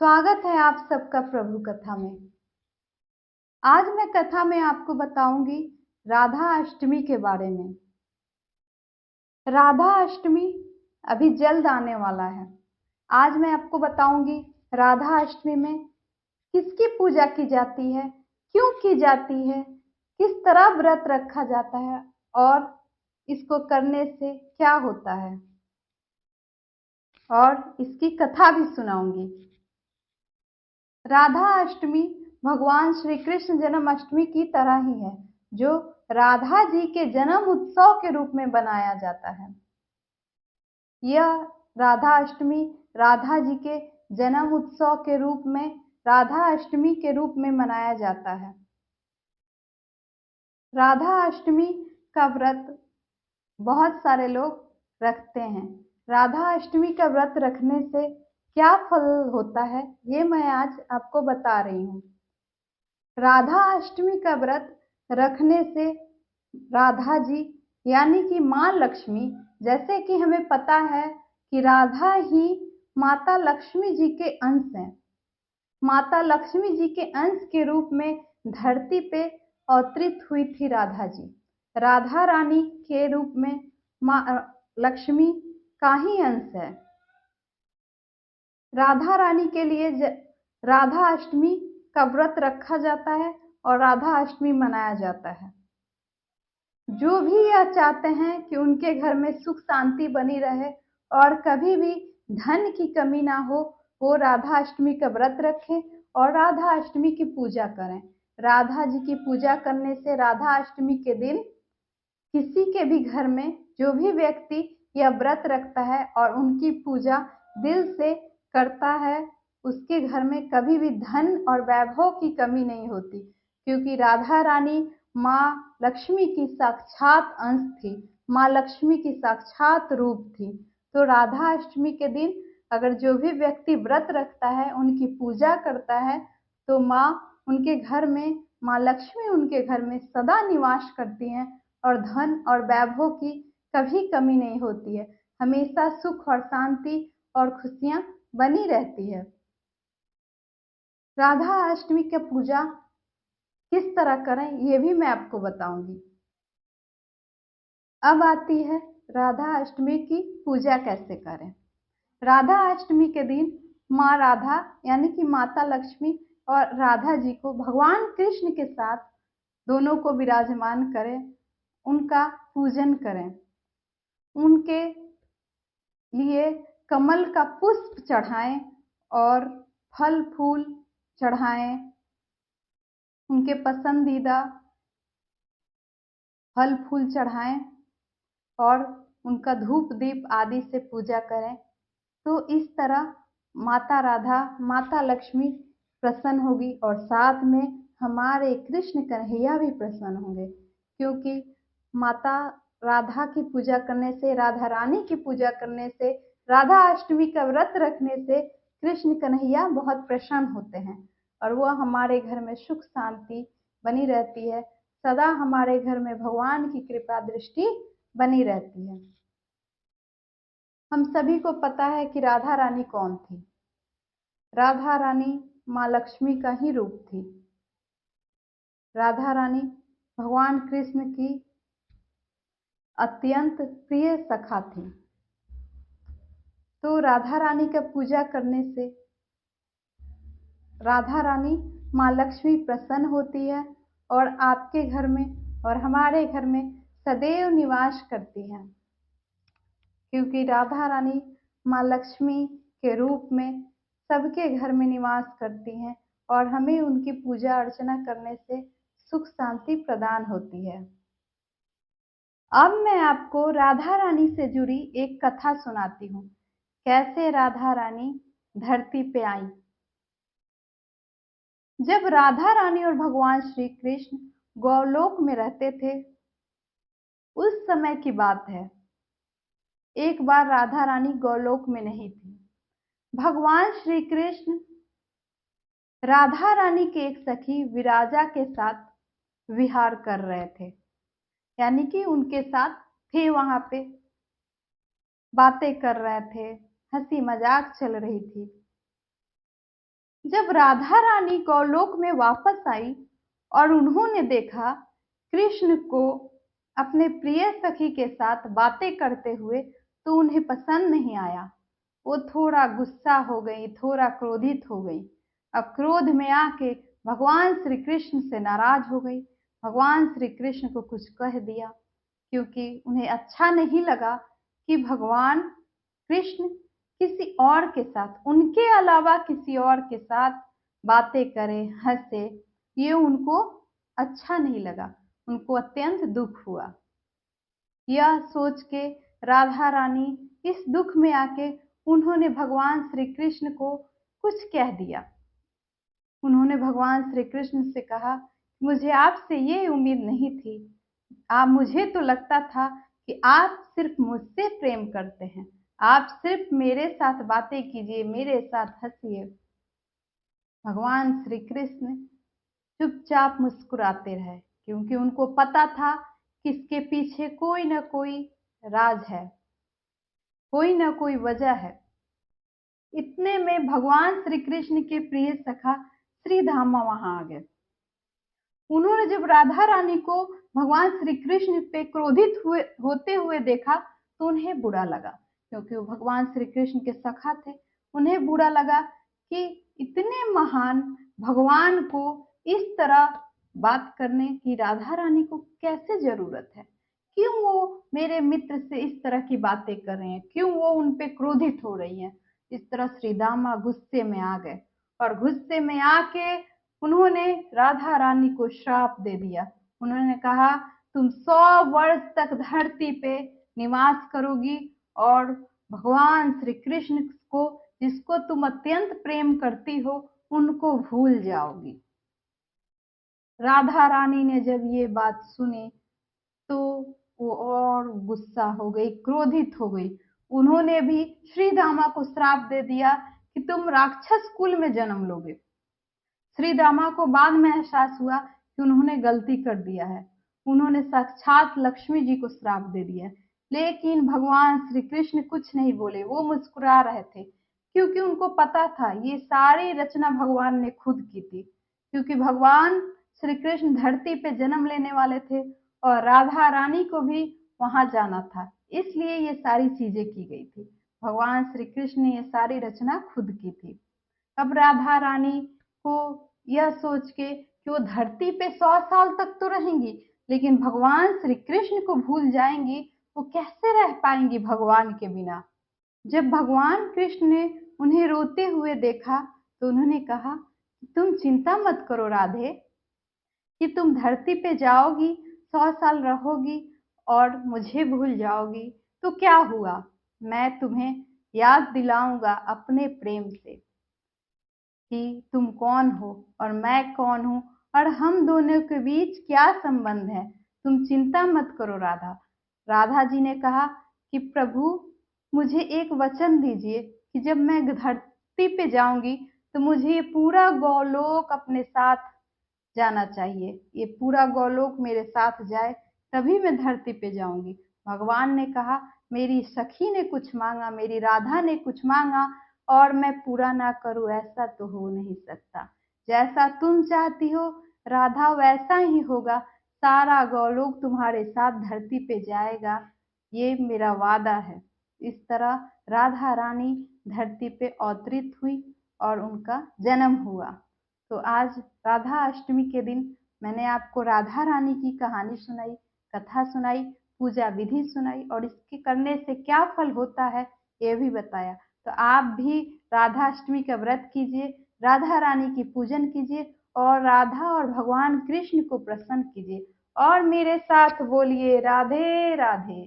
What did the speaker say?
स्वागत है आप सबका प्रभु कथा में। आज मैं कथा में आपको बताऊंगी राधा अष्टमी के बारे में। राधा अष्टमी अभी जल्द आने वाला है। आज मैं आपको बताऊंगी राधा अष्टमी में किसकी पूजा की जाती है, क्यों की जाती है, किस तरह व्रत रखा जाता है और इसको करने से क्या होता है, और इसकी कथा भी सुनाऊंगी। राधा अष्टमी भगवान श्री कृष्ण जन्माष्टमी की तरह ही है, जो राधा जी के जन्म उत्सव के रूप में बनाया जाता है। यह राधा अष्टमी राधा जी के जन्म उत्सव के रूप में, राधा अष्टमी के रूप में मनाया जाता है। राधा अष्टमी का व्रत बहुत सारे लोग रखते हैं। राधा अष्टमी का व्रत रखने से क्या फल होता है, ये मैं आज आपको बता रही हूँ। राधा अष्टमी का व्रत रखने से राधा जी यानी कि माँ लक्ष्मी, जैसे कि हमें पता है कि राधा ही माता लक्ष्मी जी के अंश हैं। माता लक्ष्मी जी के अंश के रूप में धरती पे अवतरित हुई थी राधा जी। राधा रानी के रूप में माँ लक्ष्मी का ही अंश है। राधा रानी के लिए राधा अष्टमी का व्रत रखा जाता है और राधा अष्टमी मनाया जाता है। जो भी यह चाहते हैं कि उनके घर में सुख शांति बनी रहे और कभी भी धन की कमी ना हो, वो राधा अष्टमी का व्रत रखें और राधा अष्टमी की पूजा करें। राधा जी की पूजा करने से राधा अष्टमी के दिन किसी के भी घर में जो भी व्यक्ति यह व्रत रखता है और उनकी पूजा दिल से करता है, उसके घर में कभी भी धन और वैभव की कमी नहीं होती, क्योंकि राधा रानी माँ लक्ष्मी की साक्षात अंश थी, माँ लक्ष्मी की साक्षात रूप थी। तो राधा अष्टमी के दिन अगर जो भी व्यक्ति व्रत रखता है, उनकी पूजा करता है, तो माँ उनके घर में, माँ लक्ष्मी उनके घर में सदा निवास करती हैं और धन और वैभव की कभी कमी नहीं होती है। हमेशा सुख और शांति और खुशियां बनी रहती है। राधा अष्टमी की पूजा किस तरह करें, ये भी मैं आपको बताऊंगी। अब आती है राधा अष्टमी की पूजा कैसे करें। राधा अष्टमी के दिन माँ राधा यानी कि माता लक्ष्मी और राधा जी को भगवान कृष्ण के साथ दोनों को विराजमान करें, उनका पूजन करें, उनके लिए कमल का पुष्प चढ़ाएं और फल फूल चढ़ाएं, उनके पसंदीदा फल फूल चढ़ाएं और उनका धूप दीप आदि से पूजा करें। तो इस तरह माता राधा, माता लक्ष्मी प्रसन्न होगी और साथ में हमारे कृष्ण कन्हैया भी प्रसन्न होंगे, क्योंकि माता राधा की पूजा करने से, राधा रानी की पूजा करने से, राधा अष्टमी का व्रत रखने से कृष्ण कन्हैया बहुत प्रसन्न होते हैं और वह हमारे घर में सुख शांति बनी रहती है। सदा हमारे घर में भगवान की कृपा दृष्टि बनी रहती है। हम सभी को पता है कि राधा रानी कौन थी। राधा रानी माँ लक्ष्मी का ही रूप थी। राधा रानी भगवान कृष्ण की अत्यंत प्रिय सखा थी। तो राधा रानी का पूजा करने से राधा रानी माँ लक्ष्मी प्रसन्न होती है और आपके घर में और हमारे घर में सदैव निवास करती है, क्योंकि राधा रानी माँ लक्ष्मी के रूप में सबके घर में निवास करती हैं और हमें उनकी पूजा अर्चना करने से सुख शांति प्रदान होती है। अब मैं आपको राधा रानी से जुड़ी एक कथा सुनाती हूँ, कैसे राधा रानी धरती पे आई। जब राधा रानी और भगवान श्री कृष्ण गोलोक में रहते थे, उस समय की बात है। एक बार राधा रानी गोलोक में नहीं थी। भगवान श्री कृष्ण राधा रानी के एक सखी विराजा के साथ विहार कर रहे थे, यानी कि उनके साथ थे, वहां पे बातें कर रहे थे, हंसी मजाक चल रही थी। जब राधा रानी गौलोक में वापस आई और उन्होंने देखा कृष्ण को अपने प्रिय सखी के साथ बातें करते हुए, तो उन्हें पसंद नहीं आया। वो थोड़ा गुस्सा हो गई, थोड़ा क्रोधित हो गई। अब क्रोध में आके भगवान श्री कृष्ण से नाराज हो गई। भगवान श्री कृष्ण को कुछ कह दिया, क्योंकि उन्हें अच्छा नहीं लगा कि भगवान कृष्ण किसी और के साथ, उनके अलावा किसी और के साथ बातें करें, हंसे। ये उनको अच्छा नहीं लगा, उनको अत्यंत दुख हुआ। यह सोच के राधा रानी इस दुख में आके उन्होंने भगवान श्री कृष्ण को कुछ कह दिया। उन्होंने भगवान श्री कृष्ण से कहा, मुझे आपसे ये उम्मीद नहीं थी। मुझे तो लगता था कि आप सिर्फ मुझसे प्रेम करते हैं, आप सिर्फ मेरे साथ बातें कीजिए, मेरे साथ हंसिए। भगवान श्री कृष्ण चुपचाप मुस्कुराते रहे, क्योंकि उनको पता था कि इसके पीछे कोई ना कोई राज है, कोई ना कोई वजह है। इतने में भगवान श्री कृष्ण के प्रिय सखा श्री धामा वहां आ गए। उन्होंने जब राधा रानी को भगवान श्री कृष्ण पे क्रोधित होते हुए देखा, तो उन्हें बुरा लगा, क्योंकि वो भगवान श्री कृष्ण के सखा थे। उन्हें बुरा लगा कि इतने महान भगवान को इस तरह बात करने की राधा रानी को कैसे जरूरत है, क्यों वो मेरे मित्र से इस तरह की बातें कर रहे हैं, क्यों वो उन पे क्रोधित हो रही हैं। इस तरह श्री दामा गुस्से में आ गए और गुस्से में आके उन्होंने राधा रानी को श्राप दे दिया। उन्होंने कहा, तुम 100 वर्ष तक धरती पे निवास करोगी और भगवान श्री कृष्ण को, जिसको तुम अत्यंत प्रेम करती हो, उनको भूल जाओगी। राधा रानी ने जब ये बात सुनी तो वो और गुस्सा हो गई, क्रोधित हो गई। उन्होंने भी श्री दामा को श्राप दे दिया कि तुम राक्षस कुल में जन्म लोगे। श्री दामा को बाद में एहसास हुआ कि उन्होंने गलती कर दिया है। उन्होंने साक्षात लक्ष्मी जी को श्राप दे दिया, लेकिन भगवान श्री कृष्ण कुछ नहीं बोले, वो मुस्कुरा रहे थे, क्योंकि उनको पता था ये सारी रचना भगवान ने खुद की थी। क्योंकि भगवान श्री कृष्ण धरती पे जन्म लेने वाले थे और राधा रानी को भी वहां जाना था, इसलिए ये सारी चीजें की गई थी। भगवान श्री कृष्ण ने ये सारी रचना खुद की थी। अब राधा रानी को यह सोच के कि वो धरती पे 100 साल तक तो रहेंगी, लेकिन भगवान श्री कृष्ण को भूल जाएंगी, वो कैसे रह पाएंगी भगवान के बिना। जब भगवान कृष्ण ने उन्हें रोते हुए देखा, तो उन्होंने कहा, तुम चिंता मत करो राधे, कि तुम धरती पे जाओगी, 100 साल रहोगी और मुझे भूल जाओगी, तो क्या हुआ, मैं तुम्हें याद दिलाऊंगा अपने प्रेम से कि तुम कौन हो और मैं कौन हूँ और हम दोनों के बीच क्या संबंध है। तुम चिंता मत करो राधा। राधा जी ने कहा कि प्रभु, मुझे एक वचन दीजिए कि जब मैं धरती पे जाऊंगी तो मुझे ये पूरा गौलोक अपने साथ जाना चाहिए, ये पूरा गौलोक मेरे साथ जाए, तभी मैं धरती पे जाऊंगी। भगवान ने कहा, मेरी सखी ने कुछ मांगा, मेरी राधा ने कुछ मांगा और मैं पूरा ना करूं, ऐसा तो हो नहीं सकता। जैसा तुम चाहती हो राधा, वैसा ही होगा। सारा गौलोक तुम्हारे साथ धरती पे जाएगा, ये मेरा वादा है। इस तरह राधा रानी धरती पे अवतरित हुई और उनका जन्म हुआ। तो आज राधा अष्टमी के दिन मैंने आपको राधा रानी की कहानी सुनाई, कथा सुनाई, पूजा विधि सुनाई और इसके करने से क्या फल होता है ये भी बताया। तो आप भी राधा अष्टमी का व्रत कीजिए, राधा रानी की पूजन कीजिए और राधा और भगवान कृष्ण को प्रसन्न कीजिए और मेरे साथ बोलिए राधे राधे।